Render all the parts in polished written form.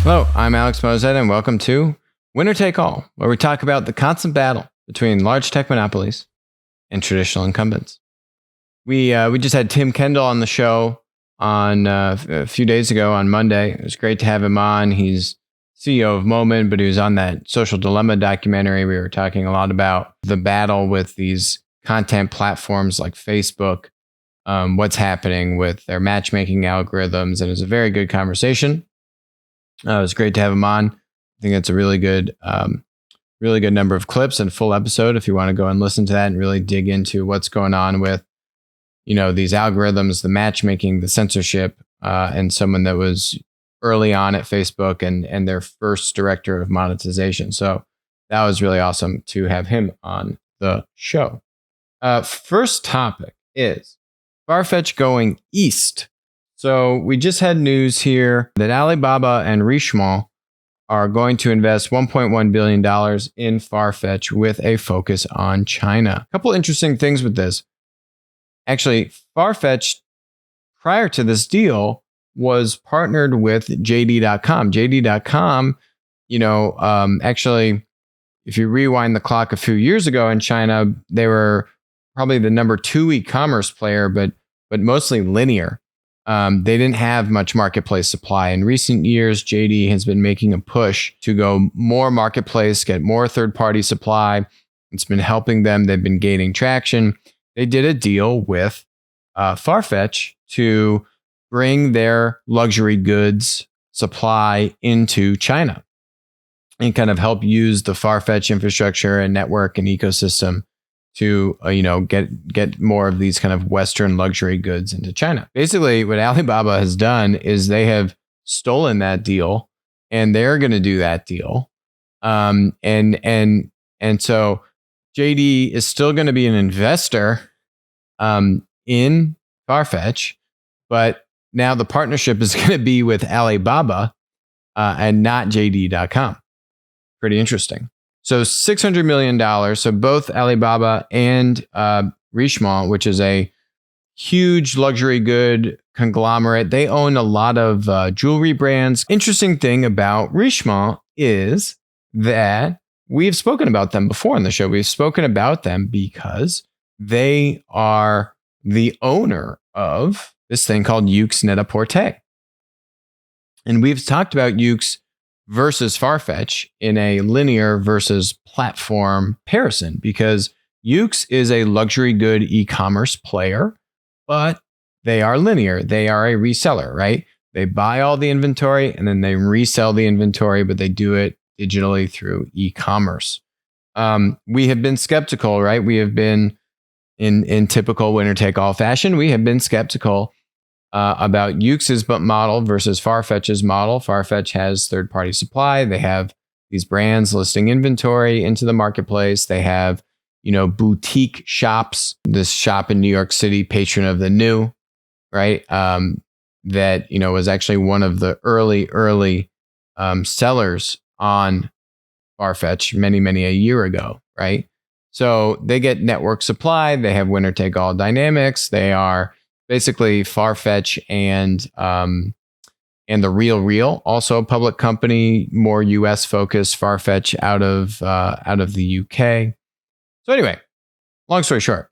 Hello, I'm Alex Mozet, and welcome to Winner Take All, where we talk about the constant battle between large tech monopolies and traditional incumbents. We just had Tim Kendall on the show on a few days ago on Monday. It was great to have him on. He's CEO of Moment, but he was on that Social Dilemma documentary. We were talking a lot about the battle with these content platforms like Facebook, what's happening with their matchmaking algorithms, and it was a very good conversation. It was great to have him on. I think it's a really good number of clips and full episode if you want to go and listen to that and really dig into what's going on with, these algorithms, the matchmaking, the censorship, and someone that was early on at Facebook and their first director of monetization. So that was really awesome to have him on the show. First topic is Farfetch going east. So we just had news here that Alibaba and Richemont are going to invest $1.1 billion in Farfetch with a focus on China. A couple interesting things with this. Actually, Farfetch, prior to this deal, was partnered with JD.com. JD.com, actually, if you rewind the clock a few years ago in China, they were probably the number 2 e-commerce player, but mostly linear. They didn't have much marketplace supply. In recent years, JD has been making a push to go more marketplace, get more third-party supply. It's been helping them. They've been gaining traction. They did a deal with Farfetch to bring their luxury goods supply into China and kind of help use the Farfetch infrastructure and network and ecosystem to get more of these kind of Western luxury goods into China. Basically, what Alibaba has done is they have stolen that deal, and they're going to do that deal. And so JD is still going to be an investor in Farfetch, but now the partnership is going to be with Alibaba and not JD.com. Pretty interesting. So $600 million. So both Alibaba and Richemont, which is a huge luxury good conglomerate, they own a lot of jewelry brands. Interesting thing about Richemont is that we've spoken about them before on the show. We've spoken about them because they are the owner of this thing called Yoox Net-a-Porter. And we've talked about Yoox versus Farfetch in a linear versus platform comparison, because Yoox is a luxury good e-commerce player, but they are linear. They are a reseller, right? They buy all the inventory and then they resell the inventory, but they do it digitally through e-commerce. We have been skeptical, right? We have been in typical winner take all fashion. We have been skeptical about Yoox's model versus Farfetch's model. Farfetch has third-party supply. They have these brands listing inventory into the marketplace. They have, boutique shops. This shop in New York City, Patron of the New, right? That, was actually one of the early sellers on Farfetch many a year ago, right? So they get network supply. They have winner take all dynamics. They are basically Farfetch and the Real, also a public company, more US focused. Farfetch out of the UK. So anyway, long story short,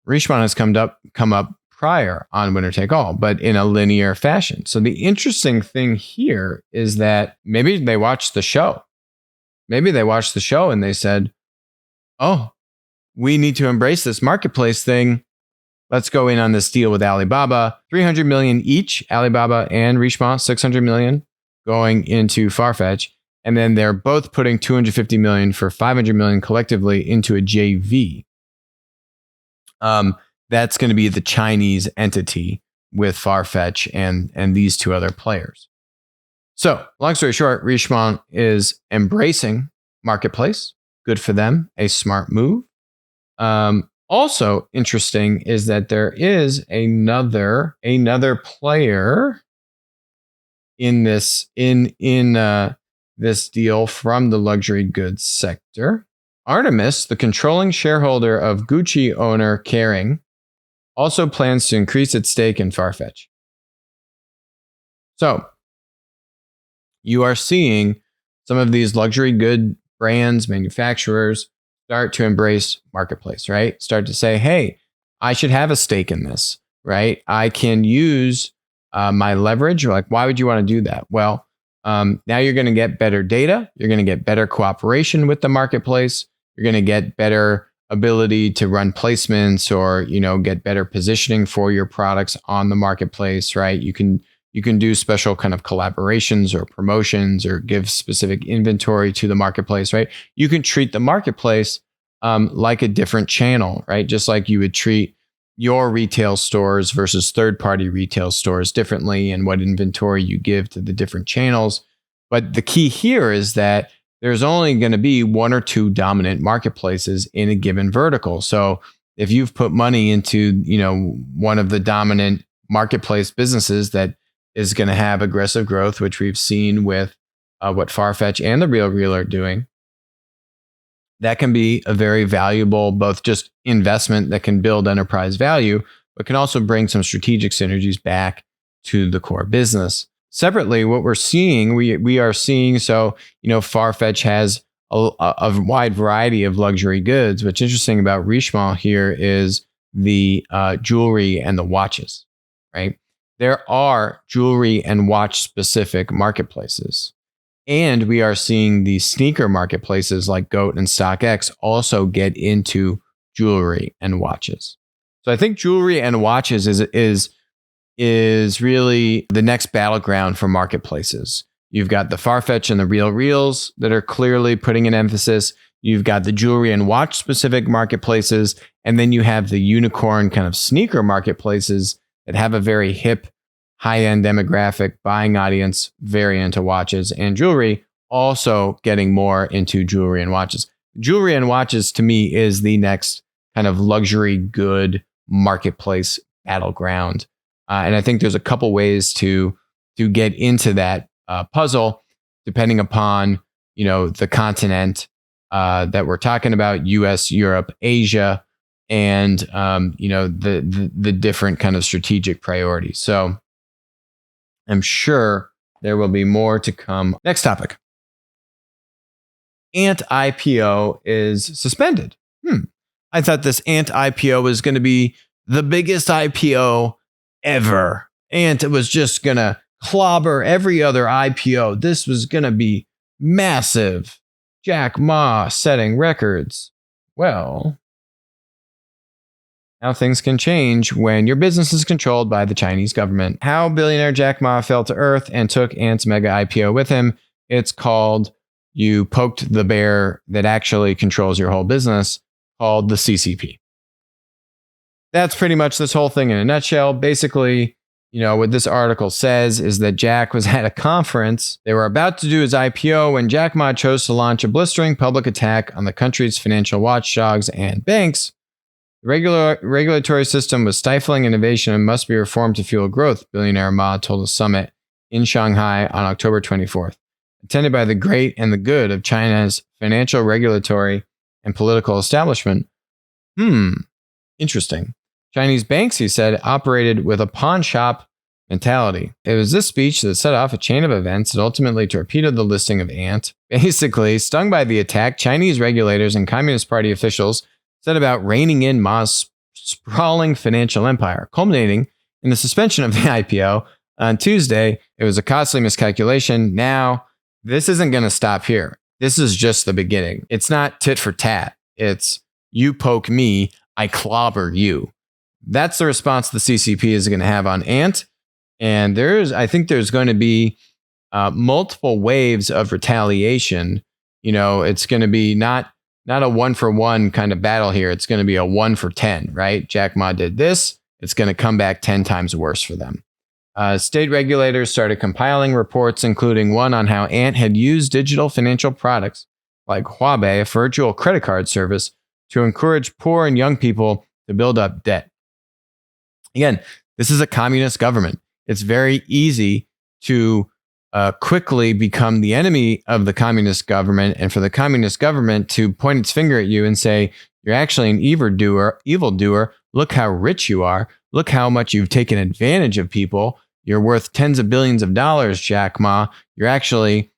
Richemont has come up prior on winner take all, but in a linear fashion. So the interesting thing here is that maybe they watched the show. Maybe they watched the show and they said, "Oh, we need to embrace this marketplace thing. Let's go in on this deal with Alibaba, $300 million each, Alibaba and Richemont, $600 million going into Farfetch. And then they're both putting $250 million for $500 million collectively into a JV. That's going to be the Chinese entity with Farfetch and these two other players. So long story short, Richemont is embracing marketplace. Good for them. A smart move. Also interesting is that there is another player in this this deal from the luxury goods sector. Artemis, the controlling shareholder of Gucci owner Kering, also plans to increase its stake in Farfetch. So you are seeing some of these luxury good brands, manufacturers start to embrace marketplace, right? Start to say, hey, I should have a stake in this, right? I can use my leverage. Like, why would you want to do that? Well, now you're going to get better data. You're going to get better cooperation with the marketplace. You're going to get better ability to run placements or, get better positioning for your products on the marketplace, right? You can do special kind of collaborations or promotions or give specific inventory to the marketplace, right? You can treat the marketplace like a different channel, right? Just like you would treat your retail stores versus third-party retail stores differently and what inventory you give to the different channels. But the key here is that there's only going to be one or two dominant marketplaces in a given vertical. So if you've put money into, one of the dominant marketplace businesses that is going to have aggressive growth, which we've seen with what Farfetch and The RealReal are doing, that can be a very valuable, both just investment that can build enterprise value, but can also bring some strategic synergies back to the core business. Separately, what we're seeing, we are seeing, Farfetch has a wide variety of luxury goods. What's interesting about Richemont here is the jewelry and the watches, right? There are jewelry and watch specific marketplaces. And we are seeing the sneaker marketplaces like GOAT and StockX also get into jewelry and watches. So I think jewelry and watches is really the next battleground for marketplaces. You've got the Farfetch and the RealReals that are clearly putting an emphasis. You've got the jewelry and watch specific marketplaces. And then you have the unicorn kind of sneaker marketplaces that have a very hip, high-end demographic buying audience, very into watches and jewelry, also getting more into jewelry and watches. Jewelry and watches, to me, is the next kind of luxury good marketplace battleground. And I think there's a couple ways to get into that puzzle, depending upon, the continent that we're talking about, US, Europe, Asia, and, the different kind of strategic priorities. So I'm sure there will be more to come. Next topic. Ant IPO is suspended. I thought this Ant IPO was going to be the biggest IPO ever. Ant was just going to clobber every other IPO. This was going to be massive. Jack Ma setting records. Well, how things can change when your business is controlled by the Chinese government. How billionaire Jack Ma fell to earth and took Ant's mega IPO with him. It's called You Poked the Bear That Actually Controls Your Whole Business, called the CCP. That's pretty much this whole thing in a nutshell. Basically, what this article says is that Jack was at a conference. They were about to do his IPO when Jack Ma chose to launch a blistering public attack on the country's financial watchdogs and banks. The regulatory system was stifling innovation and must be reformed to fuel growth, billionaire Ma told a summit in Shanghai on October 24th, attended by the great and the good of China's financial, regulatory, and political establishment. Interesting. Chinese banks, he said, operated with a pawn shop mentality. It was this speech that set off a chain of events that ultimately torpedoed the listing of Ant. Basically, stung by the attack, Chinese regulators and Communist Party officials set about reining in Ma's sprawling financial empire, culminating in the suspension of the IPO. On Tuesday, it was a costly miscalculation. Now, this isn't going to stop here. This is just the beginning. It's not tit for tat. It's you poke me, I clobber you. That's the response the CCP is going to have on Ant. And I think there's going to be multiple waves of retaliation. It's going to be not a 1-for-1 kind of battle here. It's going to be a 1 for 10, right? Jack Ma did this. It's going to come back 10 times worse for them. State regulators started compiling reports, including one on how Ant had used digital financial products like Huabei, a virtual credit card service, to encourage poor and young people to build up debt. Again, this is a communist government. It's very easy to quickly become the enemy of the communist government, and for the communist government to point its finger at you and say, you're actually an evildoer. Look how rich you are. Look how much you've taken advantage of people. you're worth tens of billions of dollars, Jack Ma. You're actually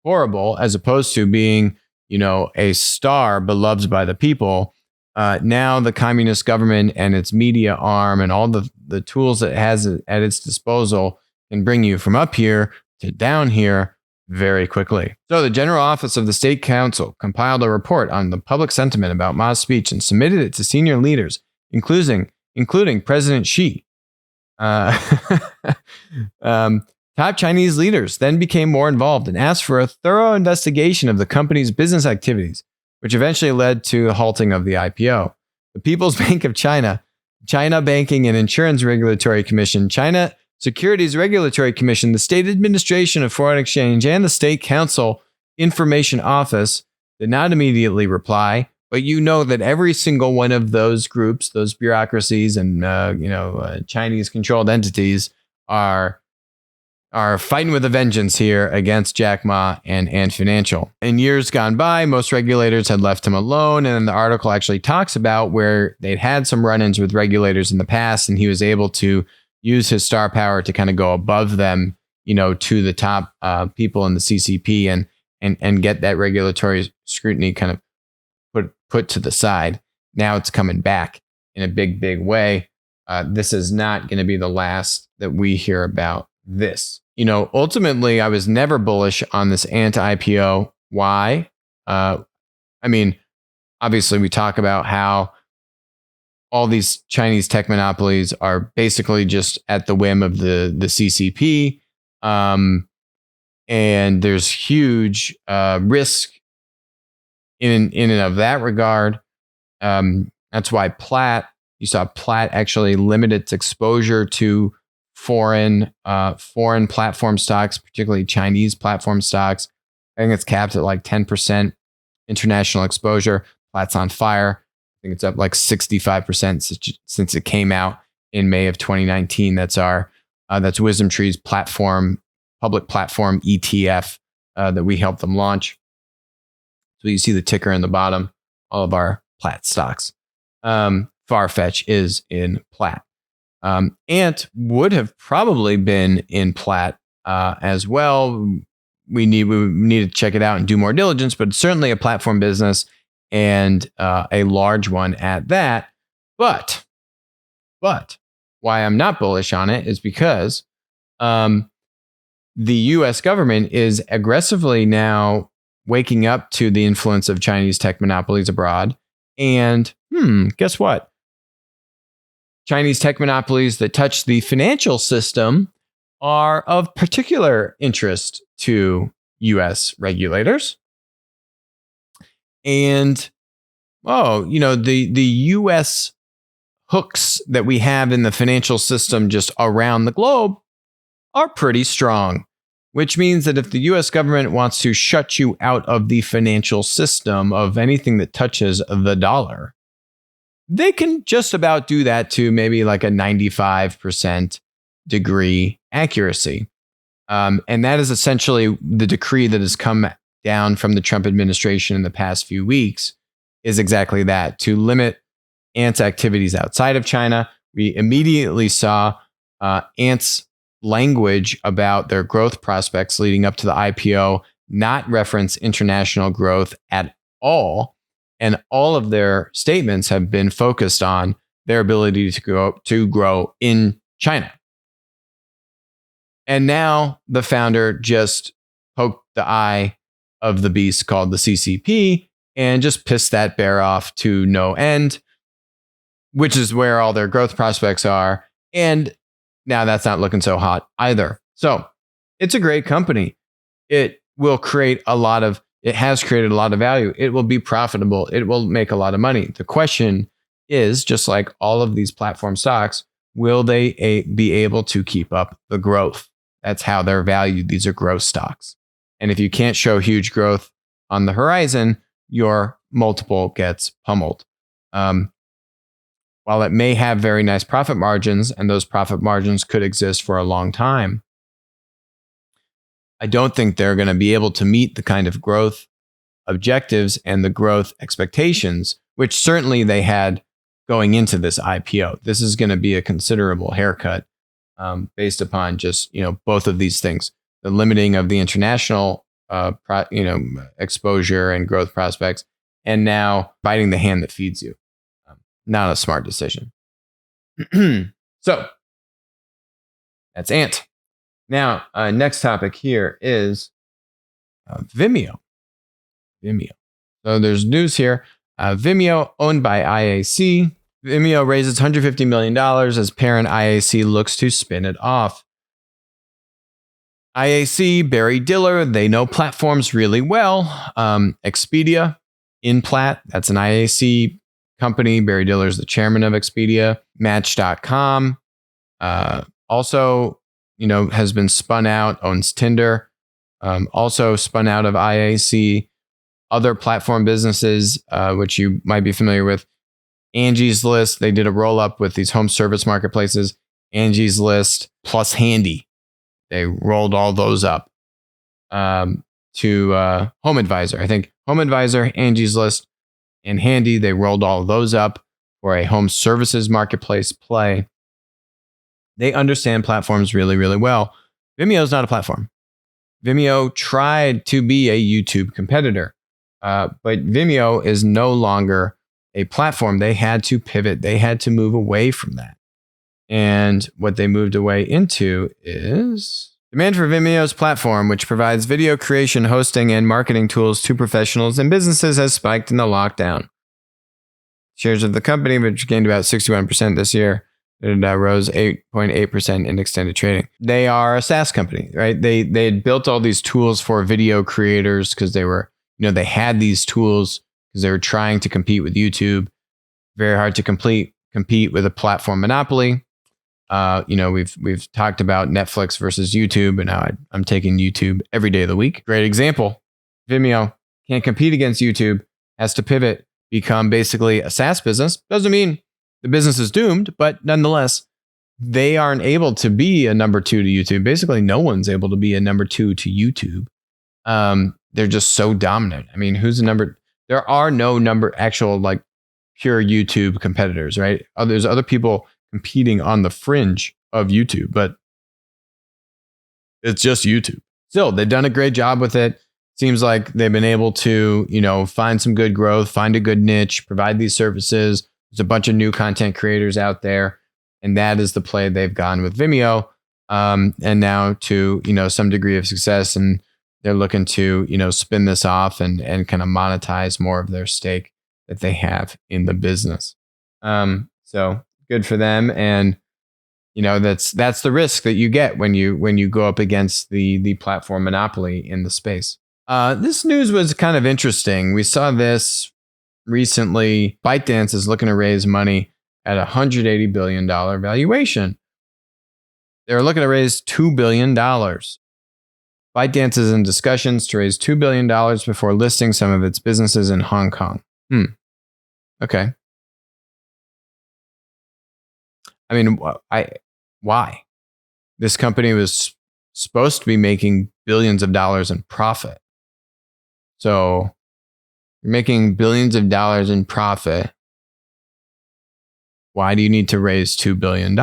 horrible, as opposed to being, a star beloved by the people. Now the communist government and its media arm and all the tools it has at its disposal can bring you from up here to down here very quickly. So the General Office of the State Council compiled a report on the public sentiment about Ma's speech and submitted it to senior leaders, including President Xi. Top Chinese leaders then became more involved and asked for a thorough investigation of the company's business activities, which eventually led to the halting of the IPO. The People's Bank of China, China Banking and Insurance Regulatory Commission, China Securities Regulatory Commission, the State Administration of Foreign Exchange, and the State Council Information Office did not immediately reply, but that every single one of those groups, those bureaucracies and Chinese-controlled entities are fighting with a vengeance here against Jack Ma and Ant Financial. In years gone by, most regulators had left him alone, and then the article actually talks about where they'd had some run-ins with regulators in the past, and he was able to use his star power to kind of go above them, to the top people in the CCP and get that regulatory scrutiny kind of put to the side. Now it's coming back in a big, big way. This is not going to be the last that we hear about this. Ultimately, I was never bullish on this anti-IPO. Why? Obviously, we talk about how all these Chinese tech monopolies are basically just at the whim of the CCP. And there's huge risk in and of that regard. That's why you saw Plaid actually limit its exposure to foreign platform stocks, particularly Chinese platform stocks. I think it's capped at like 10% international exposure. Plat's on fire. I think it's up like 65% since it came out in May of 2019. That's WisdomTree's public platform ETF that we helped them launch. So you see the ticker in the bottom, all of our Plat stocks. Farfetch is in Plat. Ant would have probably been in Plat as well. We need to check it out and do more diligence, but it's certainly a platform business and a large one at that. But why I'm not bullish on it is because the U.S. government is aggressively now waking up to the influence of Chinese tech monopolies abroad. And guess what? Chinese tech monopolies that touch the financial system are of particular interest to U.S. regulators. And, the U.S. hooks that we have in the financial system just around the globe are pretty strong, which means that if the U.S. government wants to shut you out of the financial system of anything that touches the dollar, they can just about do that to maybe like a 95% degree accuracy. And that is essentially the decree that has come down from the Trump administration in the past few weeks, is exactly that, to limit Ant's activities outside of China. We immediately saw Ant's language about their growth prospects leading up to the IPO not reference international growth at all. And all of their statements have been focused on their ability to grow in China. And now the founder just poked the eye of the beast called the CCP and just pissed that bear off to no end, which is where all their growth prospects are. And now that's not looking so hot either. So it's a great company. It has created a lot of value. It will be profitable. It will make a lot of money. The question is, just like all of these platform stocks, will they be able to keep up the growth? That's how they're valued. These are growth stocks. And if you can't show huge growth on the horizon, your multiple gets pummeled. While it may have very nice profit margins, and those profit margins could exist for a long time, I don't think they're going to be able to meet the kind of growth objectives and the growth expectations, which certainly they had going into this IPO. This is going to be a considerable haircut based upon just, both of these things, the limiting of the international, exposure and growth prospects, and now biting the hand that feeds you. Not a smart decision. So that's Ant. Now, next topic here is Vimeo. So there's news here. Vimeo, owned by IAC. Vimeo raises $150 million as parent IAC looks to spin it off. IAC, Barry Diller, they know platforms really well. Expedia, InPlat, that's an IAC company. Barry Diller is the chairman of Expedia. Match.com, also, has been spun out, owns Tinder, also spun out of IAC. Other platform businesses, which you might be familiar with, Angie's List, they did a roll up with these home service marketplaces, Angie's List plus Handy. They rolled all those up to Home Advisor. I think Home Advisor, Angie's List, and Handy, they rolled all of those up for a home services marketplace play. They understand platforms really, really well. Vimeo is not a platform. Vimeo tried to be a YouTube competitor, but Vimeo is no longer a platform. They had to pivot. They had to move away from that. And what they moved away into is demand for Vimeo's platform, which provides video creation, hosting, and marketing tools to professionals and businesses, has spiked in the lockdown. Shares of the company, which gained about 61% this year, it rose 8.8% in extended trading. They are a SaaS company, right? They had built all these tools for video creators because they were, they had these tools because they were trying to compete with YouTube. Very hard to compete with a platform monopoly. We've talked about Netflix versus YouTube, and now I'm taking YouTube every day of the week. Great example. Vimeo can't compete against YouTube, has to pivot, become basically a SaaS business. Doesn't mean the business is doomed, but nonetheless, they aren't able to be a number two to YouTube. Basically, no one's able to be a number two to YouTube. They're just so dominant. I mean, who's the number? There are no actual like pure YouTube competitors, right? There's other people competing on the fringe of YouTube, but it's just YouTube. Still, they've done a great job with it. Seems like they've been able to, find some good growth, find a good niche, provide these services. There's a bunch of new content creators out there, and that is the play they've gone with Vimeo. And now to, some degree of success, and they're looking to, spin this off and kind of monetize more of their stake that they have in the business. So good for them. And, that's the risk that you get when you go up against the platform monopoly in the space. This news was kind of interesting. We saw this recently. ByteDance is looking to raise money at a $180 billion valuation. They're looking to raise $2 billion. ByteDance is in discussions to raise $2 billion before listing some of its businesses in Hong Kong. Okay. I mean, why? This company was supposed to be making billions of dollars in profit. So you're making billions of dollars in profit. Why do you need to raise $2 billion?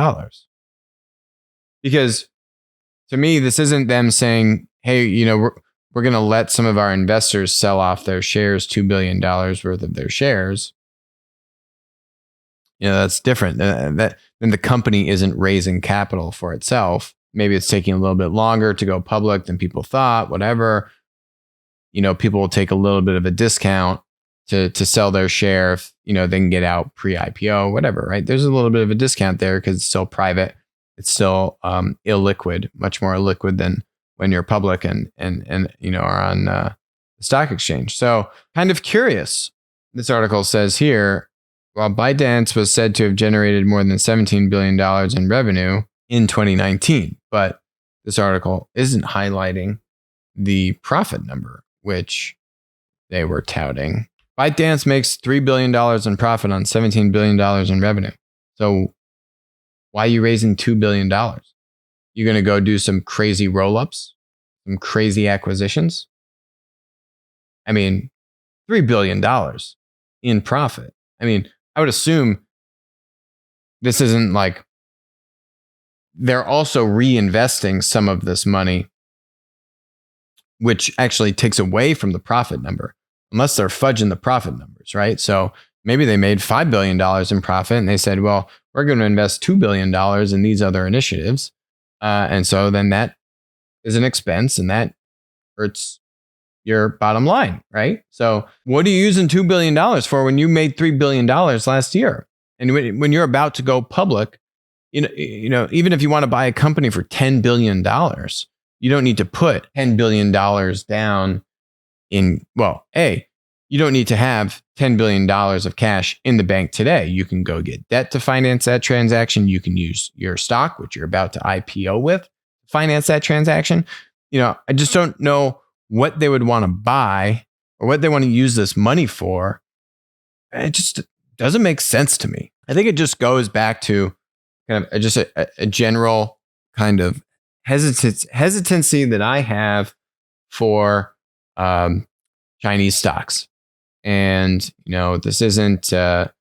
Because to me, this isn't them saying, hey, we're going to let some of our investors sell off their shares, $2 billion worth of their shares. That's different. Then the company isn't raising capital for itself. Maybe it's taking a little bit longer to go public than people thought, whatever. People will take a little bit of a discount to sell their share if, they can get out pre-IPO, whatever, right? There's a little bit of a discount there because it's still private. It's still illiquid, much more illiquid than when you're public and are on the stock exchange. So kind of curious. This article says here, while ByteDance was said to have generated more than $17 billion in revenue in 2019, but this article isn't highlighting the profit number, which they were touting. ByteDance makes $3 billion in profit on $17 billion in revenue. So why are you raising $2 billion? You're going to go do some crazy roll-ups, some crazy acquisitions? I mean, $3 billion in profit. I mean, I would assume this isn't like they're also reinvesting some of this money, which actually takes away from the profit number, unless they're fudging the profit numbers, right? So maybe they made $5 billion in profit and they said, well, we're going to invest $2 billion in these other initiatives. And so then that is an expense and that hurts your bottom line, right? So what are you using $2 billion for when you made $3 billion last year? And when you're about to go public, you know, even if you want to buy a company for $10 billion, you don't need to put $10 billion down in, well, you don't need to have $10 billion of cash in the bank today. You can go get debt to finance that transaction. You can use your stock, which you're about to IPO with, to finance that transaction. You know, I just don't know what they would want to buy or what they want to use this money for. It just doesn't make sense to me. I think it just goes back to kind of just a general kind of hesitancy that I have for Chinese stocks. And, you know, this isn't the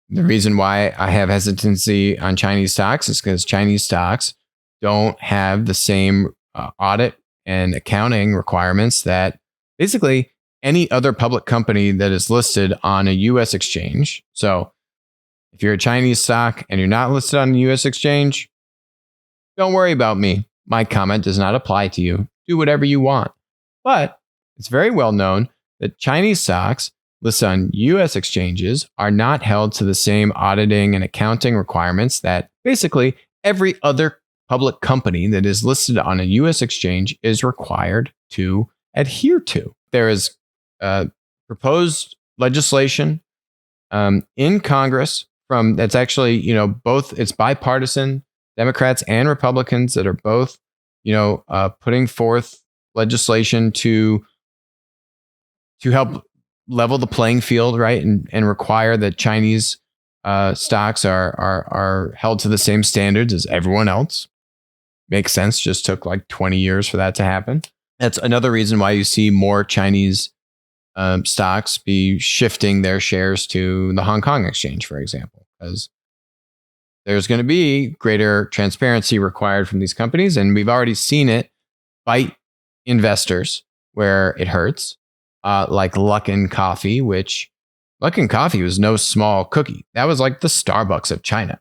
reason why I have hesitancy on Chinese stocks is because Chinese stocks don't have the same audit and accounting requirements that basically any other public company that is listed on a US exchange. So if you're a Chinese stock and you're not listed on the US exchange, don't worry about me. My comment does not apply to you. Do whatever you want. But it's very well known that Chinese stocks listed on US exchanges are not held to the same auditing and accounting requirements that basically every other public company that is listed on a US exchange is required to adhere to. There is proposed legislation in Congress that's actually, you know, both, it's bipartisan, Democrats and Republicans that are both, you know, putting forth legislation to help level the playing field, right, and require that Chinese stocks are held to the same standards as everyone else. Makes sense. Just took like 20 years for that to happen. That's another reason why you see more Chinese stocks be shifting their shares to the Hong Kong exchange, for example, because there's going to be greater transparency required from these companies. And we've already seen it bite investors where it hurts, like Luckin Coffee, which Luckin Coffee was no small cookie. That was like the Starbucks of China.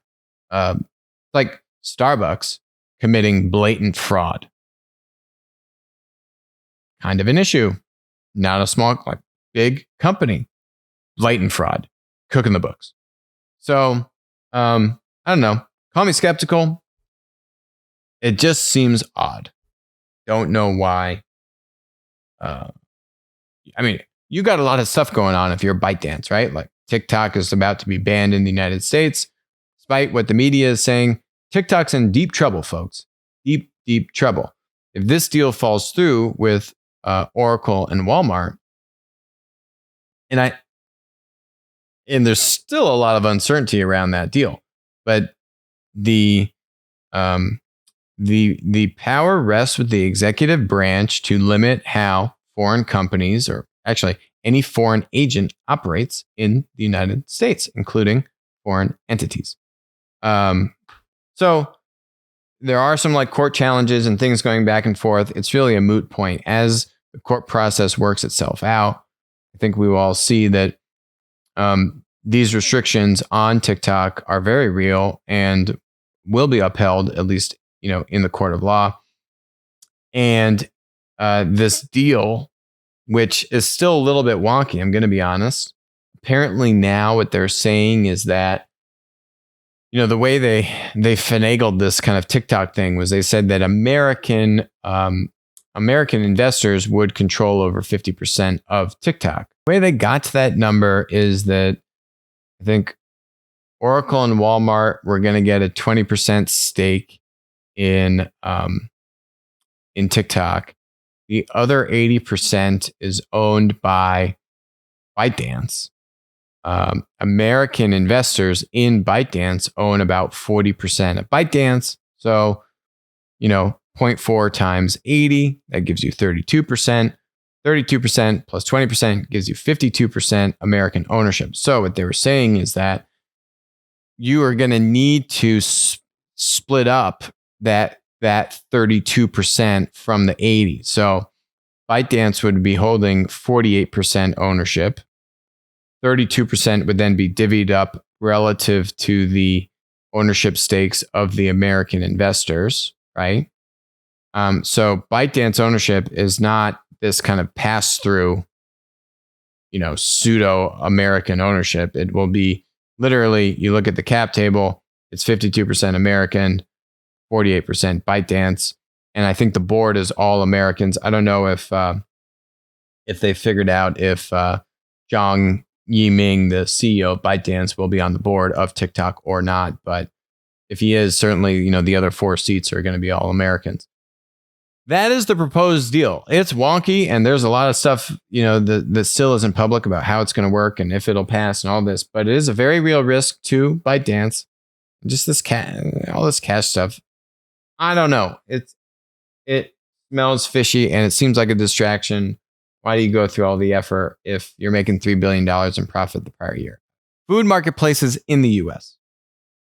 Like Starbucks committing blatant fraud. Kind of an issue. Not a small, like big company. Blatant fraud. Cooking the books. So, I don't know. Call me skeptical. It just seems odd. Don't know why. I mean, you got a lot of stuff going on if you're ByteDance, right? Like TikTok is about to be banned in the United States. Despite what the media is saying, TikTok's in deep trouble, folks. Deep, deep trouble. If this deal falls through with Oracle and Walmart, and there's still a lot of uncertainty around that deal, but the power rests with the executive branch to limit how foreign companies, or actually any foreign agent, operates in the United States, including foreign entities. So there are some like court challenges and things going back and forth. It's really a moot point. As the court process works itself out, I think we will all see that these restrictions on TikTok are very real and will be upheld, at least, you know, in the court of law. And this deal, which is still a little bit wonky, I'm going to be honest. Apparently now what they're saying is that, you know, the way they finagled this kind of TikTok thing was they said that American investors would control over 50% of TikTok. The way they got to that number is that I think Oracle and Walmart were going to get a 20% stake in TikTok. The other 80% is owned by ByteDance. American investors in ByteDance own about 40% of ByteDance. So, you know, 0.4 times 80, that gives you 32%. 32% plus 20% gives you 52% American ownership. So what they were saying is that you are going to need to split up that 32% from the 80. So ByteDance would be holding 48% ownership. 32% would then be divvied up relative to the ownership stakes of the American investors, right? So ByteDance ownership is not this kind of pass through, pseudo American ownership. It will be literally, you look at the cap table, it's 52% American, 48% ByteDance. And I think the board is all Americans. I don't know if they figured out if Zhang Yiming, the CEO of ByteDance, will be on the board of TikTok or not. But if he is, certainly, the other 4 seats are going to be all Americans. That is the proposed deal. It's wonky, and there's a lot of stuff, that still isn't public about how it's going to work and if it'll pass and all this. But it is a very real risk to ByteDance. Just all this cash stuff. I don't know. It smells fishy, and it seems like a distraction. Why do you go through all the effort if you're making $3 billion in profit the prior year? Food marketplaces in the US.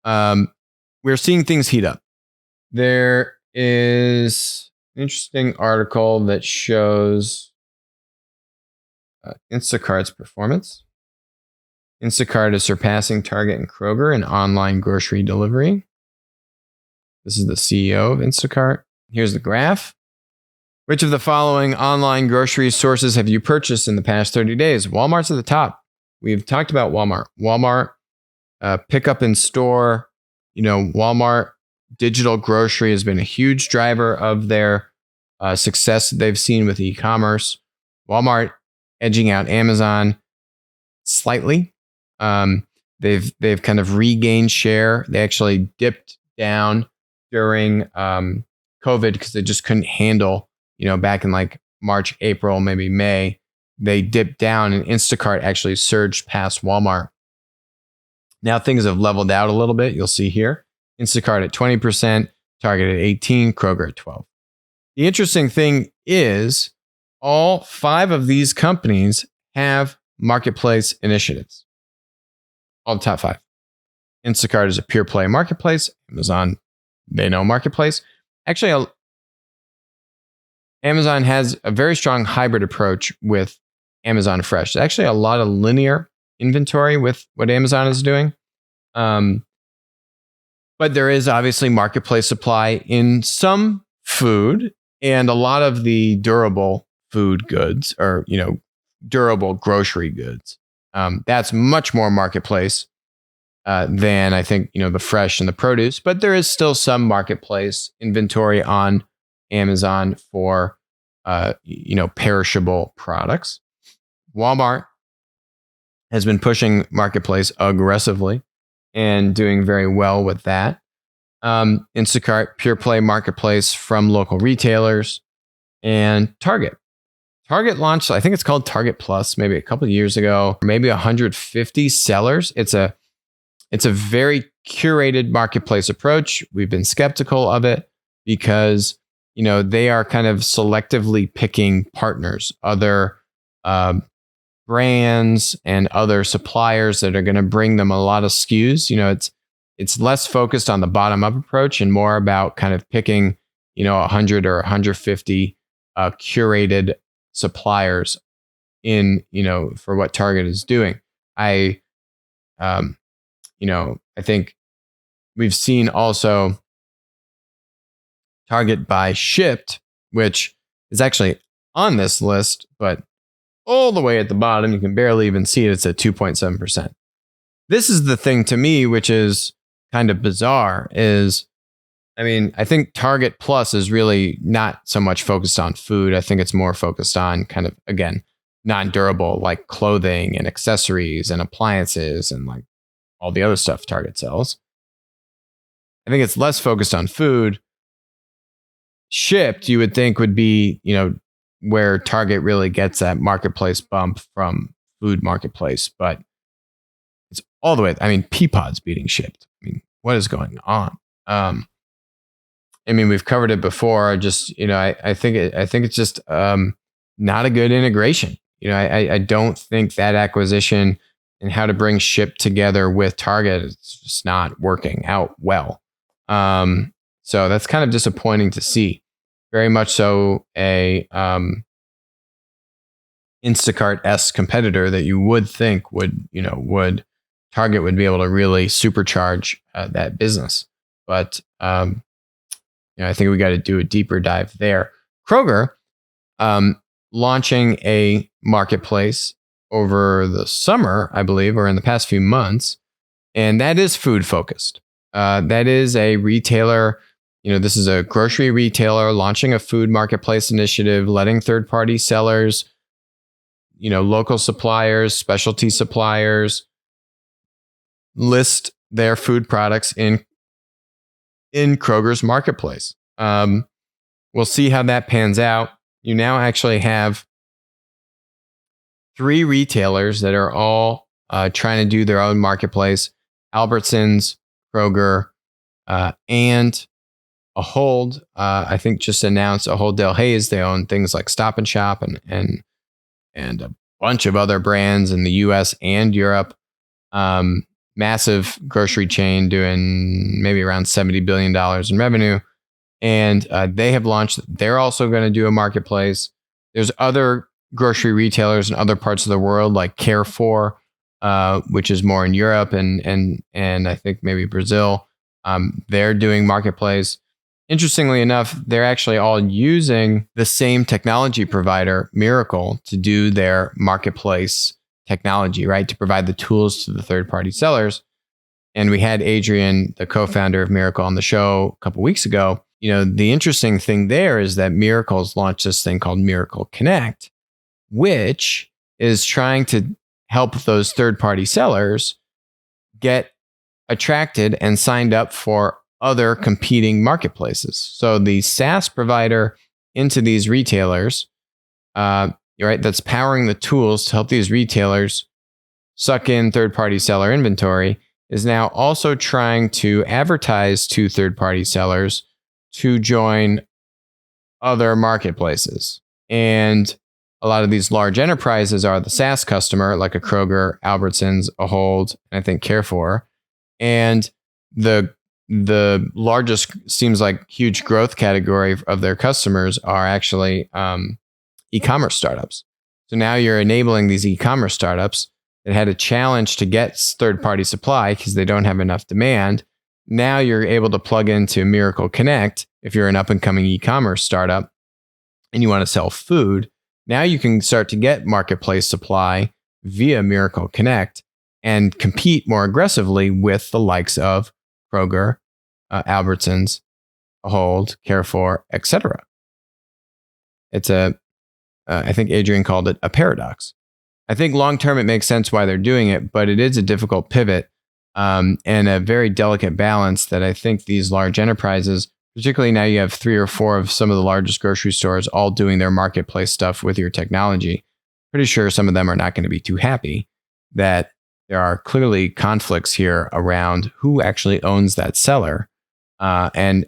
We're seeing things heat up. There is an interesting article that shows Instacart's performance. Instacart is surpassing Target and Kroger in online grocery delivery. This is the CEO of Instacart. Here's the graph. Which of the following online grocery sources have you purchased in the past 30 days? Walmart's at the top. We've talked about Walmart. Walmart, pick up in store. Walmart digital grocery has been a huge driver of their success that they've seen with e-commerce. Walmart edging out Amazon slightly. They've kind of regained share. They actually dipped down during COVID because they just couldn't handle, back in like March, April, maybe May, they dipped down and Instacart actually surged past Walmart. Now things have leveled out a little bit. You'll see here, Instacart at 20%, Target at 18%, Kroger at 12%. The interesting thing is all 5 of these companies have marketplace initiatives. All the top 5. Instacart is a pure play marketplace. Amazon, they know marketplace. Actually, Amazon has a very strong hybrid approach with Amazon Fresh. There's actually a lot of linear inventory with what Amazon is doing. But there is obviously marketplace supply in some food, and a lot of the durable food goods or, durable grocery goods. That's much more marketplace than I think, the fresh and the produce. But there is still some marketplace inventory on Amazon for, perishable products. Walmart has been pushing marketplace aggressively and doing very well with that. Instacart, pure play marketplace from local retailers, and Target. Target launched, I think it's called Target Plus, maybe a couple of years ago, maybe 150 sellers. It's a very curated marketplace approach. We've been skeptical of it because, they are kind of selectively picking partners, other brands and other suppliers that are going to bring them a lot of SKUs. It's less focused on the bottom up approach and more about kind of picking, 100 or 150 curated suppliers in, for what Target is doing. I think we've seen also Target buy Shipped, which is actually on this list, but all the way at the bottom, you can barely even see it. It's at 2.7%. This is the thing to me, which is kind of bizarre, I think Target Plus is really not so much focused on food. I think it's more focused on kind of, again, non-durable like clothing and accessories and appliances and like all the other stuff Target sells. I think it's less focused on food. Shipped, you would think, would be, where Target really gets that marketplace bump from food marketplace, but it's all the way. Peapod's beating Shipped. What is going on? We've covered it before. Just, I think it's just not a good integration. I don't think that acquisition and how to bring Shipped together with Target, it's just not working out well. So that's kind of disappointing to see. Very much so a Instacart-esque competitor that you would think would Target would be able to really supercharge that business. But I think we got to do a deeper dive there. Kroger launching a marketplace over the summer, I believe, or in the past few months, and that is food focused. That is a retailer. This is a grocery retailer launching a food marketplace initiative, letting third-party sellers, local suppliers, specialty suppliers list their food products in Kroger's marketplace. We'll see how that pans out. You now actually have 3 retailers that are all trying to do their own marketplace: Albertsons, Kroger, and Ahold. I think just announced Ahold Delhaize. They own things like Stop and Shop and a bunch of other brands in the U.S. and Europe. Massive grocery chain doing maybe around $70 billion in revenue. And they have launched, they're also going to do a marketplace. There's other grocery retailers in other parts of the world, like Carrefour, which is more in Europe and I think maybe Brazil. They're doing marketplace. Interestingly enough, they're actually all using the same technology provider, Miracle, to do their marketplace technology, right? To provide the tools to the third-party sellers. And we had Adrian, the co-founder of Miracle, on the show a couple weeks ago. The interesting thing there is that Miracle's launched this thing called Miracle Connect, which is trying to help those third-party sellers get attracted and signed up for other competing marketplaces. So the SaaS provider into these retailers, right, that's powering the tools to help these retailers suck in third-party seller inventory, is now also trying to advertise to third-party sellers to join other marketplaces. And a lot of these large enterprises are the SaaS customer, like a Kroger, Albertsons, Ahold, and I think Carrefour. And the largest, seems like, huge growth category of their customers are actually e-commerce startups. So now you're enabling these e-commerce startups that had a challenge to get third-party supply because they don't have enough demand. Now you're able to plug into Miracle Connect if you're an up-and-coming e-commerce startup and you want to sell food. Now you can start to get marketplace supply via Miracle Connect and compete more aggressively with the likes of Kroger, Albertsons, Ahold, Carrefour, etc. It's I think Adrian called it a paradox. I think long-term it makes sense why they're doing it, but it is a difficult pivot and a very delicate balance that I think these large enterprises, particularly now you have 3 or 4 of some of the largest grocery stores all doing their marketplace stuff with your technology. Pretty sure some of them are not going to be too happy that there are clearly conflicts here around who actually owns that seller, and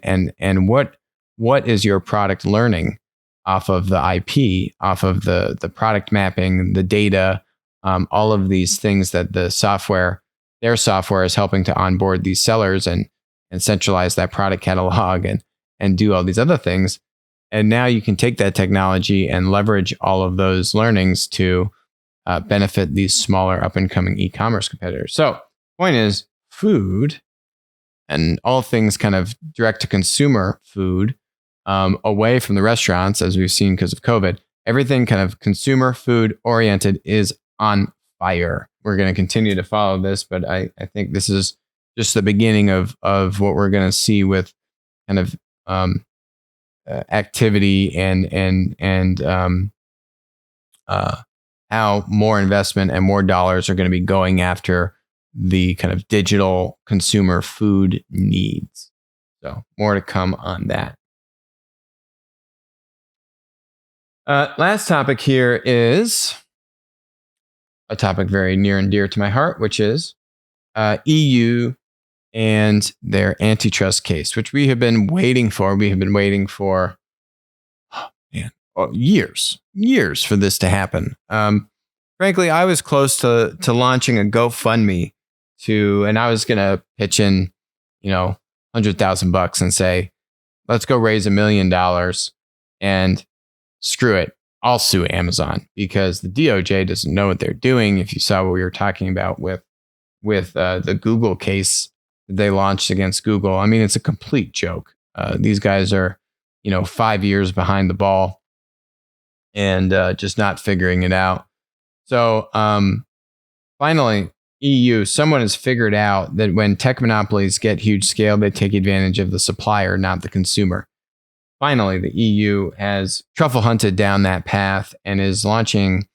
what is your product learning off of the IP, off of the product mapping, the data, all of these things that their software is helping to onboard these sellers and centralize that product catalog and do all these other things. And now you can take that technology and leverage all of those learnings to benefit these smaller up-and-coming e-commerce competitors. So point is, food and all things kind of direct-to-consumer food, away from the restaurants, as we've seen because of COVID, everything kind of consumer food oriented is on fire. We're going to continue to follow this, but I think this is just the beginning of what we're going to see with kind of activity and how more investment and more dollars are going to be going after the kind of digital consumer food needs. So more to come on that. Last topic here is a topic very near and dear to my heart, which is EU and their antitrust case, which we have been waiting for. We have been waiting for years for this to happen. Frankly, I was close to launching a GoFundMe and I was going to pitch in, $100,000 and say, let's go raise $1 million and screw it. I'll sue Amazon because the DOJ doesn't know what they're doing. If you saw what we were talking about with the Google case that they launched against Google, I mean, it's a complete joke. These guys are, 5 years behind the ball and just not figuring it out. So finally, EU, someone has figured out that when tech monopolies get huge scale, they take advantage of the supplier, not the consumer. Finally, the EU has truffle hunted down that path and is launching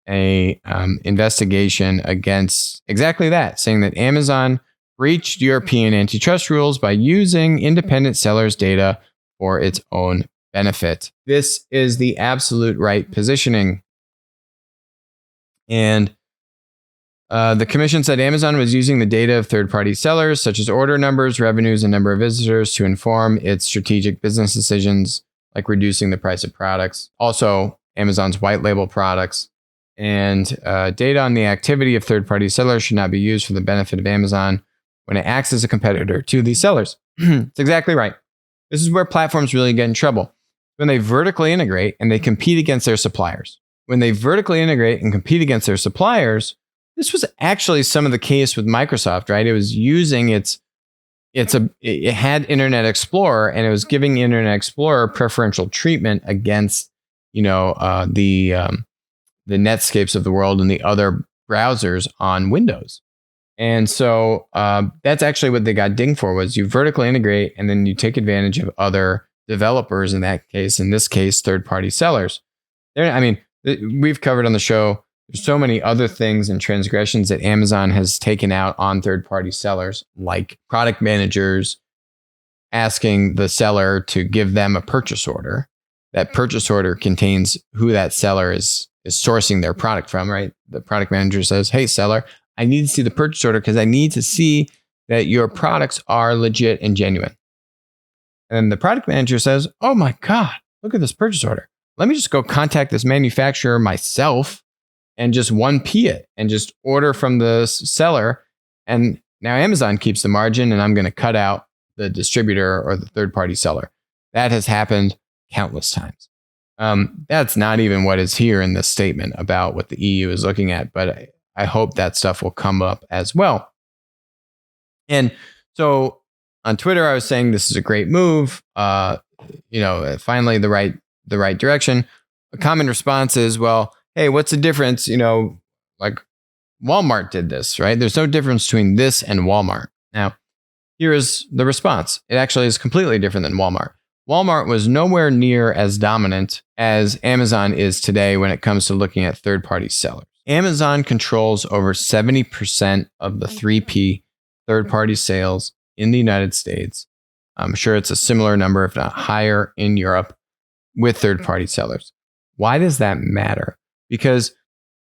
a investigation against exactly that, saying that Amazon breached European antitrust rules by using independent sellers' data for its own benefit. This is the absolute right positioning. And the commission said Amazon was using the data of third-party sellers, such as order numbers, revenues, and number of visitors, to inform its strategic business decisions, like reducing the price of products. Also, Amazon's white label products. And data on the activity of third-party sellers should not be used for the benefit of Amazon when it acts as a competitor to these sellers. It's exactly right. This is where platforms really get in trouble. When they vertically integrate and they compete against their suppliers. When they vertically integrate and compete against their suppliers, this was actually some of the case with Microsoft, right? It was using it had Internet Explorer, and it was giving Internet Explorer preferential treatment against, the Netscapes of the world and the other browsers on Windows. And so that's actually what they got dinged for, was you vertically integrate and then you take advantage of other developers, in this case, third-party sellers. We've covered on the show, there's so many other things and transgressions that Amazon has taken out on third-party sellers, like product managers asking the seller to give them a purchase order. That purchase order contains who that seller is sourcing their product from, right? The product manager says, hey, seller, I need to see the purchase order because I need to see that your products are legit and genuine. And the product manager says, oh my God, look at this purchase order. Let me just go contact this manufacturer myself and just 1P it and just order from the seller. And now Amazon keeps the margin and I'm going to cut out the distributor or the third-party seller. That has happened countless times. That's not even what is here in this statement about what the EU is looking at, but I hope that stuff will come up as well. And so on Twitter, I was saying this is a great move. Finally the right direction. A common response is, well, hey, what's the difference? Like Walmart did this, right? There's no difference between this and Walmart. Now, here is the response. It actually is completely different than Walmart. Walmart was nowhere near as dominant as Amazon is today when it comes to looking at third-party sellers. Amazon controls over 70% of the 3P third-party sales in the United States. I'm sure it's a similar number, if not higher, in Europe with third-party sellers. Why does that matter? Because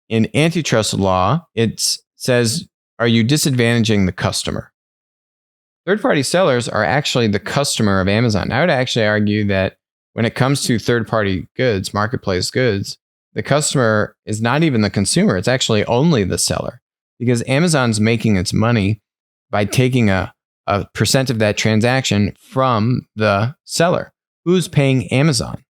in antitrust law, it says, are you disadvantaging the customer? Third-party sellers are actually the customer of Amazon. I would actually argue that when it comes to third-party goods, marketplace goods, the customer is not even the consumer. It's actually only the seller, because Amazon's making its money by taking a percent of that transaction from the seller. Who's paying Amazon?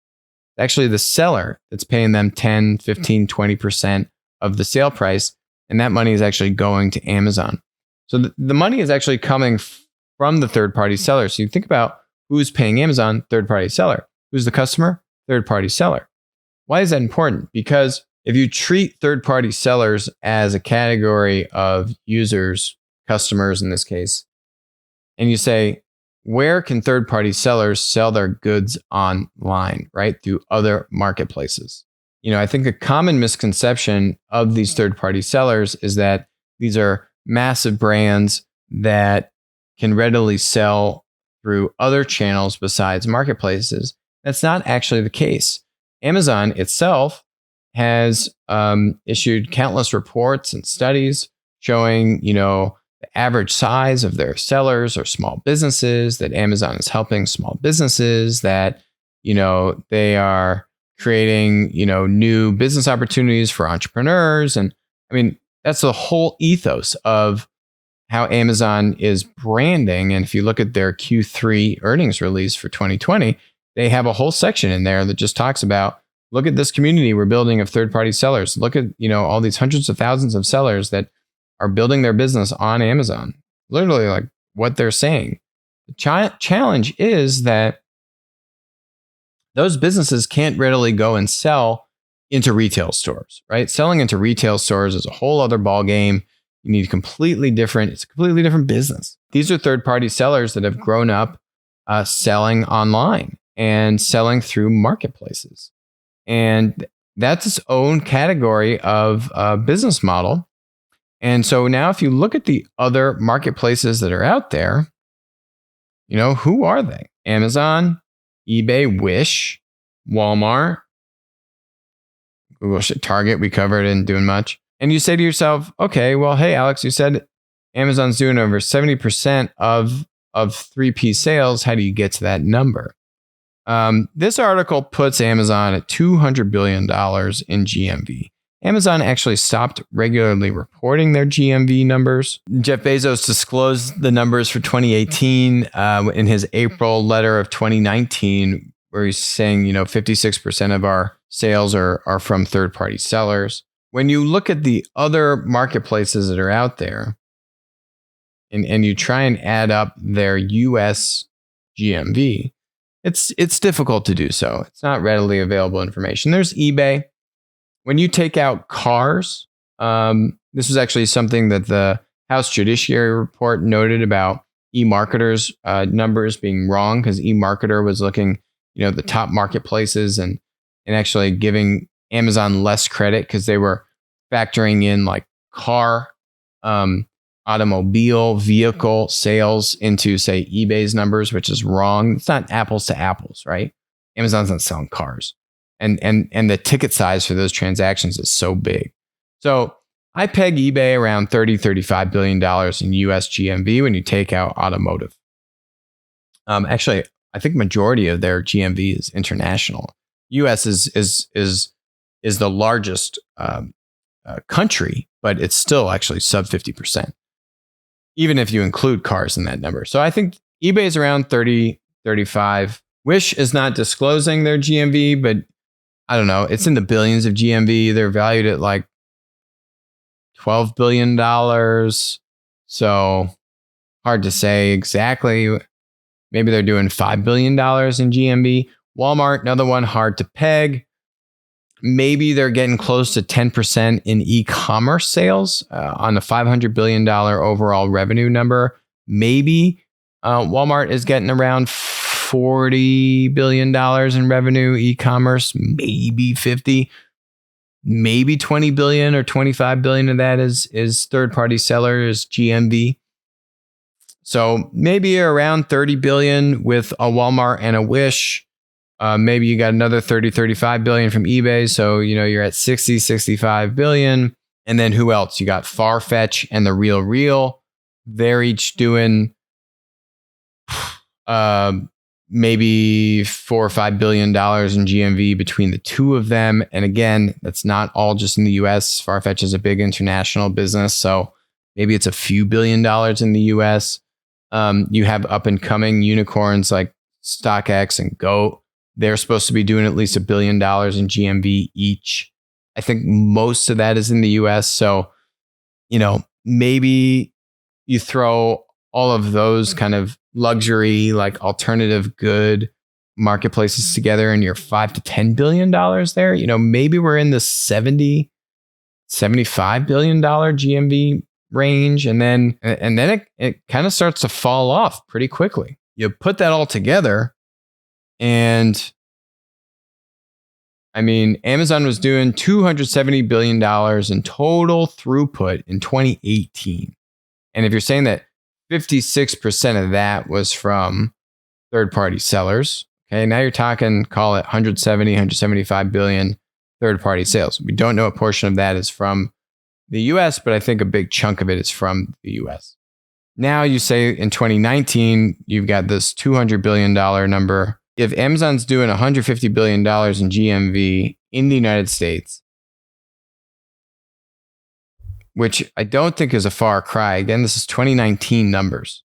Actually, the seller that's paying them 10, 15, 20% of the sale price, and that money is actually going to Amazon. So the money is actually coming from the third-party seller. So you think about who's paying Amazon, third-party seller. Who's the customer? Third-party seller. Why is that important? Because if you treat third-party sellers as a category of users, customers in this case, and you say, where can third-party sellers sell their goods online, right? Through other marketplaces. I think a common misconception of these third-party sellers is that these are massive brands that can readily sell through other channels besides marketplaces. That's not actually the case. Amazon itself has issued countless reports and studies showing, the average size of their sellers or small businesses, that Amazon is helping small businesses, that, they are creating, new business opportunities for entrepreneurs. And that's the whole ethos of how Amazon is branding. And if you look at their Q3 earnings release for 2020, they have a whole section in there that just talks about, look at this community we're building of third-party sellers. Look at, all these hundreds of thousands of sellers that are building their business on Amazon. Literally like what they're saying. The challenge is that those businesses can't readily go and sell into retail stores, right? Selling into retail stores is a whole other ball game. You need it's a completely different business. These are third-party sellers that have grown up selling online and selling through marketplaces. And that's its own category of business model. And so now if you look at the other marketplaces that are out there, who are they? Amazon, eBay, Wish, Walmart, Google, Target, we covered and doing much. And you say to yourself, okay, well, hey, Alex, you said Amazon's doing over 70% of 3P sales. How do you get to that number? This article puts Amazon at $200 billion in GMV. Amazon actually stopped regularly reporting their GMV numbers. Jeff Bezos disclosed the numbers for 2018 in his April letter of 2019, where he's saying, 56% of our sales are from third-party sellers. When you look at the other marketplaces that are out there, and you try and add up their US GMV, it's difficult to do so. It's not readily available information. There's eBay. When you take out cars, this was actually something that the House Judiciary Report noted about eMarketer's numbers being wrong, because eMarketer was looking, the top marketplaces and actually giving Amazon less credit because they were factoring in like car, automobile, vehicle sales into, say, eBay's numbers, which is wrong. It's not apples to apples, right? Amazon's not selling cars. And the ticket size for those transactions is so big. So I peg eBay around $35 billion in US GMV when you take out automotive. Actually, I think majority of their GMV is international. US is the largest country, but it's still actually sub 50%, even if you include cars in that number. So I think eBay is around 30, 35. Wish is not disclosing their GMV, but I don't know. It's in the billions of GMV. They're valued at like $12 billion. So hard to say exactly. Maybe they're doing $5 billion in GMV. Walmart, another one, hard to peg. Maybe they're getting close to 10% in e-commerce sales on a $500 billion overall revenue number. Maybe Walmart is getting around $40 billion in revenue, e-commerce, maybe 50, maybe 20 billion or 25 billion of that is third-party sellers GMV. So maybe around 30 billion with a Walmart and a Wish. Maybe you got another 30, 35 billion from eBay. So, you're at 60, 65 billion. And then who else? You got Farfetch and The RealReal. They're each doing maybe $4 or $5 billion in GMV between the two of them. And again, that's not all just in the US. Farfetch is a big international business. So maybe it's a few $billion in the US. You have up and coming unicorns like StockX and Goat. They're supposed to be doing at least $1 billion in GMV each. I think most of that is in the US. So, maybe you throw all of those kind of luxury, like alternative good marketplaces together and you're $5 to $10 billion there. Maybe we're in the $70, $75 billion GMV range. And then it kind of starts to fall off pretty quickly. You put that all together. And I mean, Amazon was doing $270 billion in total throughput in 2018. And if you're saying that 56% of that was from third-party sellers, okay, now you're talking, call it 170, 175 billion third-party sales. We don't know a portion of that is from the US, but I think a big chunk of it is from the US. Now you say in 2019, you've got this $200 billion number. If Amazon's doing $150 billion in GMV in the United States, which I don't think is a far cry. Again, this is 2019 numbers.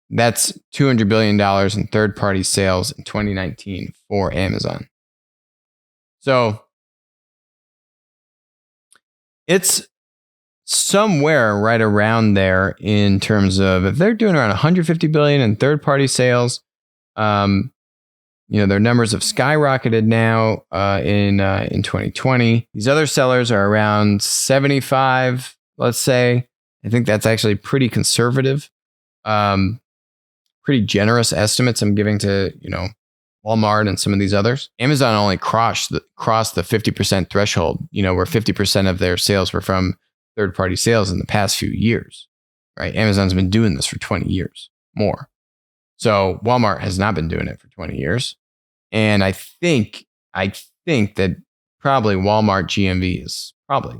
That's $200 billion in third-party sales in 2019 for Amazon. So it's somewhere right around there in terms of if they're doing around 150 billion in third-party sales. Their numbers have skyrocketed now in 2020. These other sellers are around 75, let's say. I think that's actually pretty conservative. Pretty generous estimates I'm giving to, Walmart and some of these others. Amazon only crossed the 50% threshold, where 50% of their sales were from third-party sales in the past few years, right? Amazon's been doing this for 20 years, more. So Walmart has not been doing it for 20 years. And I think that probably Walmart GMV is probably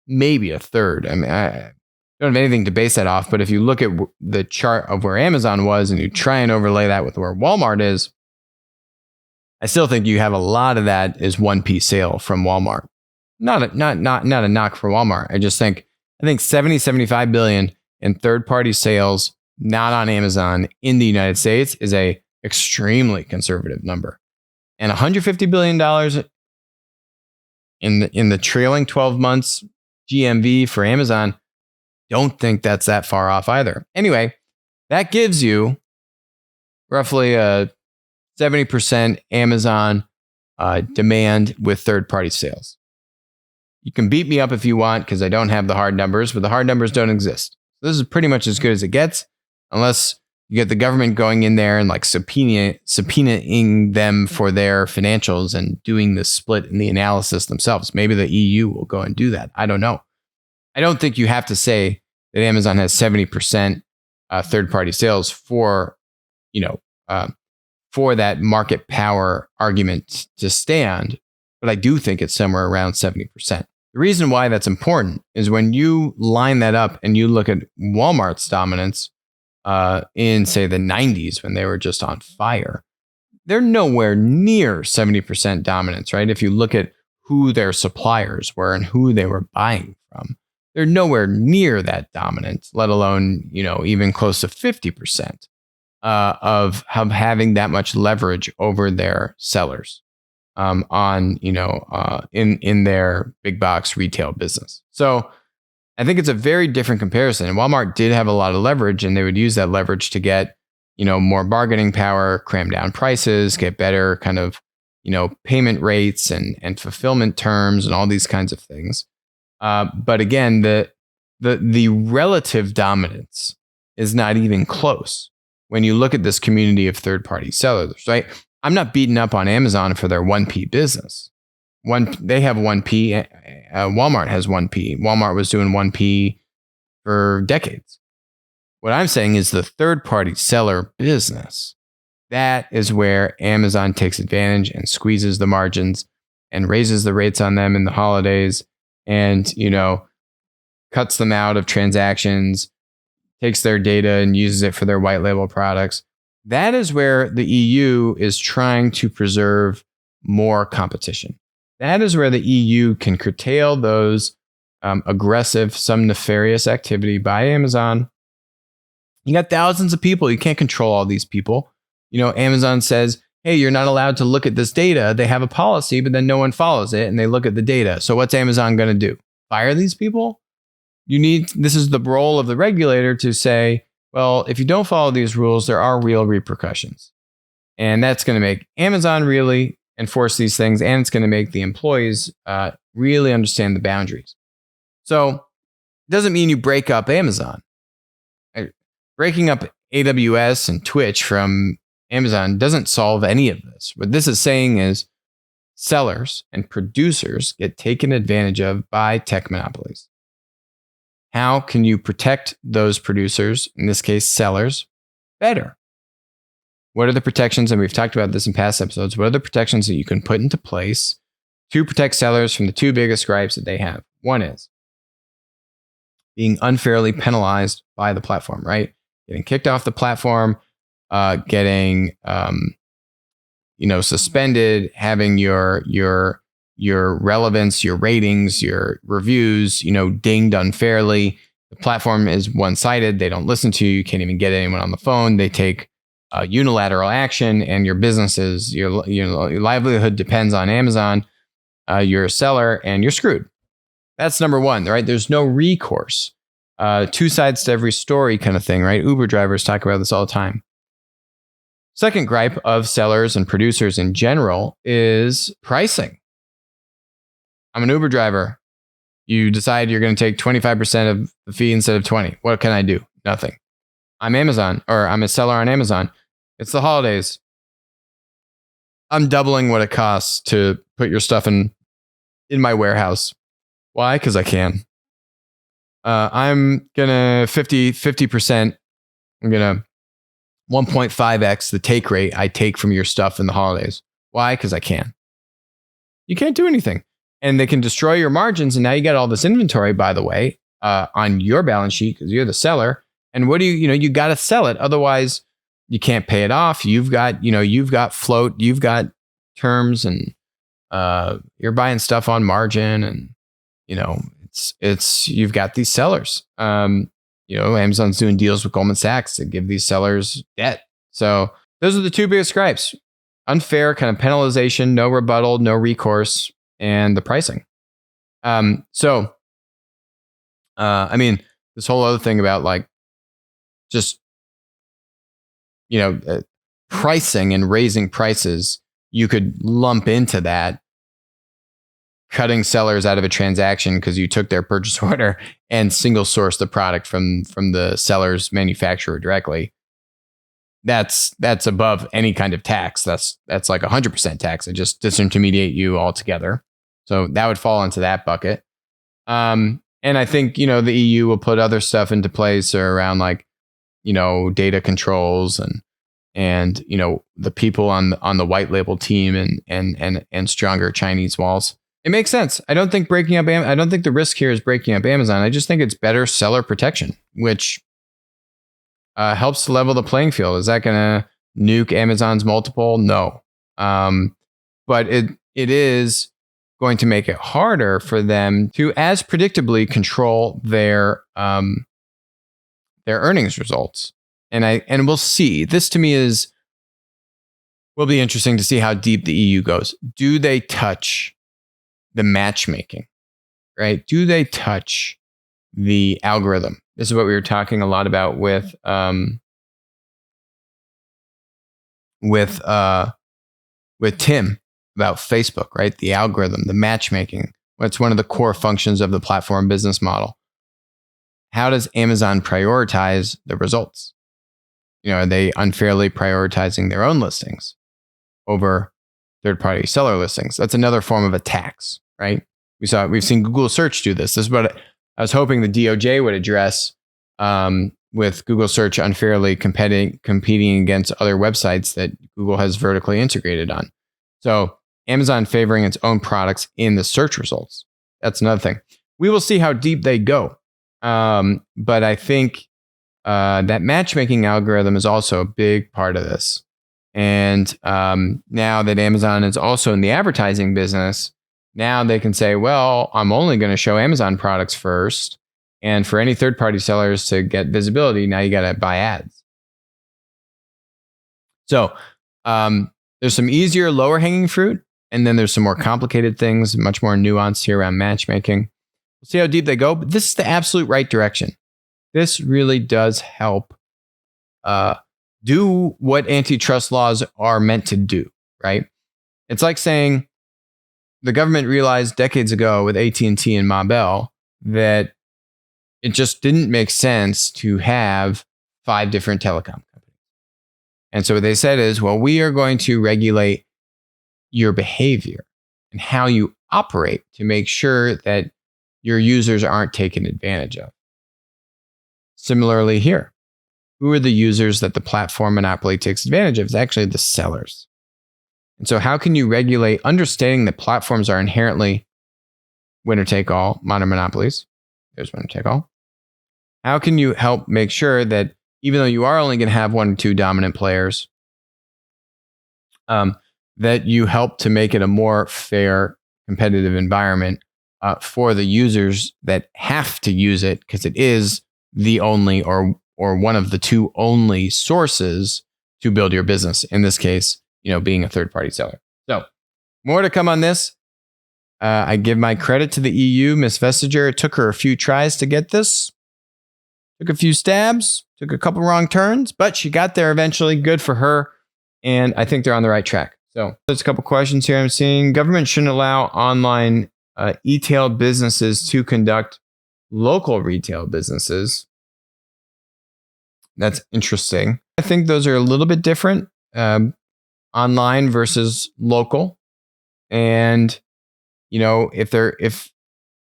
maybe a third. I mean, I don't have anything to base that off, but if you look at the chart of where Amazon was and you try and overlay that with where Walmart is, I still think you have a lot of that is 1P sale from Walmart. Not a knock for Walmart. I think 75 billion in third-party sales, not on Amazon in the United States, is a extremely conservative number. And $150 billion in the trailing 12 months GMV for Amazon, don't think that's that far off either. Anyway, that gives you roughly a 70% Amazon demand with third-party sales. You can beat me up if you want because I don't have the hard numbers, but the hard numbers don't exist. This is pretty much as good as it gets, unless you get the government going in there and like subpoenaing them for their financials and doing the split in the analysis themselves. Maybe the EU will go and do that. I don't know. I don't think you have to say that Amazon has 70% third-party sales for that market power argument to stand, but I do think it's somewhere around 70%. The reason why that's important is when you line that up and you look at Walmart's dominance in, say, the 90s when they were just on fire, they're nowhere near 70% dominance, right? If you look at who their suppliers were and who they were buying from, they're nowhere near that dominant, let alone, even close to 50% of having that much leverage over their sellers in their big box retail business. So I think it's a very different comparison. And Walmart did have a lot of leverage, and they would use that leverage to get, more bargaining power, cram down prices, get better kind of, payment rates and fulfillment terms and all these kinds of things. But again, the relative dominance is not even close when you look at this community of third-party sellers, right? I'm not beating up on Amazon for their 1P business. They have 1P. Walmart has 1P. Walmart was doing 1P for decades. What I'm saying is the third-party seller business. That is where Amazon takes advantage and squeezes the margins and raises the rates on them in the holidays and, cuts them out of transactions, takes their data and uses it for their white label products. That is where the EU is trying to preserve more competition. That is where the EU can curtail those aggressive, some nefarious activity by Amazon. You got thousands of people. You can't control all these people. Amazon says, hey, you're not allowed to look at this data. They have a policy, but then no one follows it and they look at the data. So what's Amazon going to do? Fire these people? This is the role of the regulator to say, well, if you don't follow these rules, there are real repercussions. And that's going to make Amazon really enforce these things, and it's going to make the employees really understand the boundaries. So it doesn't mean you break up Amazon. Breaking up AWS and Twitch from Amazon doesn't solve any of this. What this is saying is sellers and producers get taken advantage of by tech monopolies. How can you protect those producers, in this case, sellers, better? What are the protections? And we've talked about this in past episodes. What are the protections that you can put into place to protect sellers from the two biggest gripes that they have? One is being unfairly penalized by the platform, right? Getting kicked off the platform, getting suspended, having your your relevance, your ratings, your reviews, dinged unfairly. The platform is one-sided. They don't listen to you. You can't even get anyone on the phone. They take unilateral action, and your businesses, your livelihood depends on Amazon. You're a seller, and you're screwed. That's number one, right? There's no recourse. Two sides to every story kind of thing, right? Uber drivers talk about this all the time. Second gripe of sellers and producers in general is pricing. I'm an Uber driver. You decide you're going to take 25% of the fee instead of 20. What can I do? Nothing. I'm Amazon, or I'm a seller on Amazon. It's the holidays. I'm doubling what it costs to put your stuff in my warehouse. Why? Because I can. I'm gonna 50%. I'm gonna 1.5x the take rate I take from your stuff in the holidays. Why? Because I can. You can't do anything. And they can destroy your margins. And now you got all this inventory, by the way, on your balance sheet because you're the seller. And what do you got to sell it. Otherwise, you can't pay it off. You've got float, you've got terms, and you're buying stuff on margin. And, you've got these sellers. Amazon's doing deals with Goldman Sachs to give these sellers debt. So those are the two biggest gripes. Unfair kind of penalization, no rebuttal, no recourse, and the pricing. This whole other thing about pricing and raising prices, you could lump into that cutting sellers out of a transaction because you took their purchase order and single source the product from the seller's manufacturer directly. That's above any kind of tax. That's like 100% tax. It just disintermediate you altogether. So that would fall into that bucket. And I think, the EU will put other stuff into place around data controls and the people on the white label team and stronger Chinese walls. It makes sense. I don't think the risk here is breaking up Amazon. I just think it's better seller protection, which helps to level the playing field. Is that going to nuke Amazon's multiple? No. But it is going to make it harder for them to as predictably control their earnings results. And we'll see. This to me will be interesting to see how deep the EU goes. Do they touch the matchmaking, right? Do they touch the algorithm? This is what we were talking a lot about with Tim about Facebook, right? The algorithm, the matchmaking. It's one of the core functions of the platform business model. How does Amazon prioritize the results? Are they unfairly prioritizing their own listings over third-party seller listings? That's another form of a tax, right? We've seen Google Search do this. This is what I was hoping the DOJ would address with Google Search unfairly competing against other websites that Google has vertically integrated on. So Amazon favoring its own products in the search results. That's another thing. We will see how deep they go. But I think that matchmaking algorithm is also a big part of this. And now that Amazon is also in the advertising business, now they can say, well, I'm only going to show Amazon products first. And for any third-party sellers to get visibility, now you got to buy ads. So there's some easier, lower-hanging fruit. And then there's some more complicated things, much more nuanced here around matchmaking. We'll see how deep they go. But this is the absolute right direction. This really does help do what antitrust laws are meant to do, right? It's like saying the government realized decades ago with AT&T and Ma Bell that it just didn't make sense to have 5 different telecom companies. And so what they said is, well, we are going to regulate your behavior and how you operate to make sure that your users aren't taken advantage of. Similarly here, who are the users that the platform monopoly takes advantage of? It's actually the sellers. And so how can you regulate, understanding that platforms are inherently winner take all, modern monopolies? There's winner take all. How can you help make sure that even though you are only going to have 1 or 2 dominant players, that you help to make it a more fair competitive environment for the users that have to use it, because it is the only or one of the two only sources to build your business. In this case, being a third-party seller. So more to come on this. I give my credit to the EU, Miss Vestager. It took her a few tries to get this. Took a few stabs, took a couple wrong turns, but she got there eventually. Good for her. And I think they're on the right track. So there's a couple questions here I'm seeing. Government shouldn't allow online e-tail businesses to conduct local retail businesses. That's interesting. I think those are a little bit different, online versus local. And,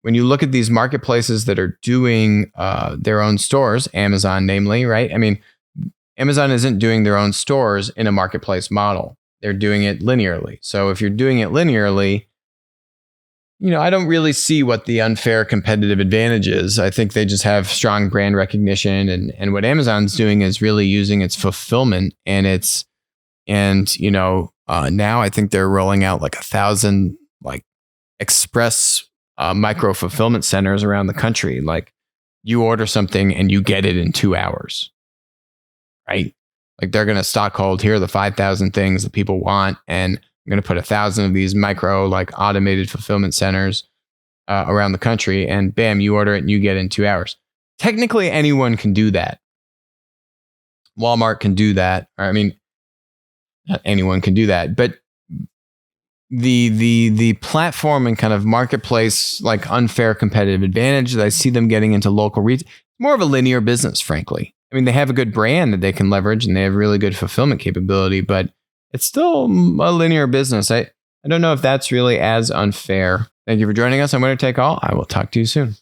when you look at these marketplaces that are doing their own stores, Amazon namely, right? I mean, Amazon isn't doing their own stores in a marketplace model. They're doing it linearly. So if you're doing it linearly, I don't really see what the unfair competitive advantage is. I think they just have strong brand recognition. And what Amazon's doing is really using its fulfillment now I think they're rolling out like 1,000 express micro fulfillment centers around the country. Like, you order something and you get it in 2 hours, right? Like, they're going to stockhold, here are the 5,000 things that people want, and I'm going to put 1,000 of these micro automated fulfillment centers around the country, and bam, you order it and you get it in 2 hours. Technically, anyone can do that. Walmart can do that. Not anyone can do that, but the platform and kind of marketplace unfair competitive advantage that I see them getting into local retail, more of a linear business, frankly. They have a good brand that they can leverage and they have really good fulfillment capability, but it's still a linear business. I don't know if that's really as unfair. Thank you for joining us on Winner Take All. I will talk to you soon.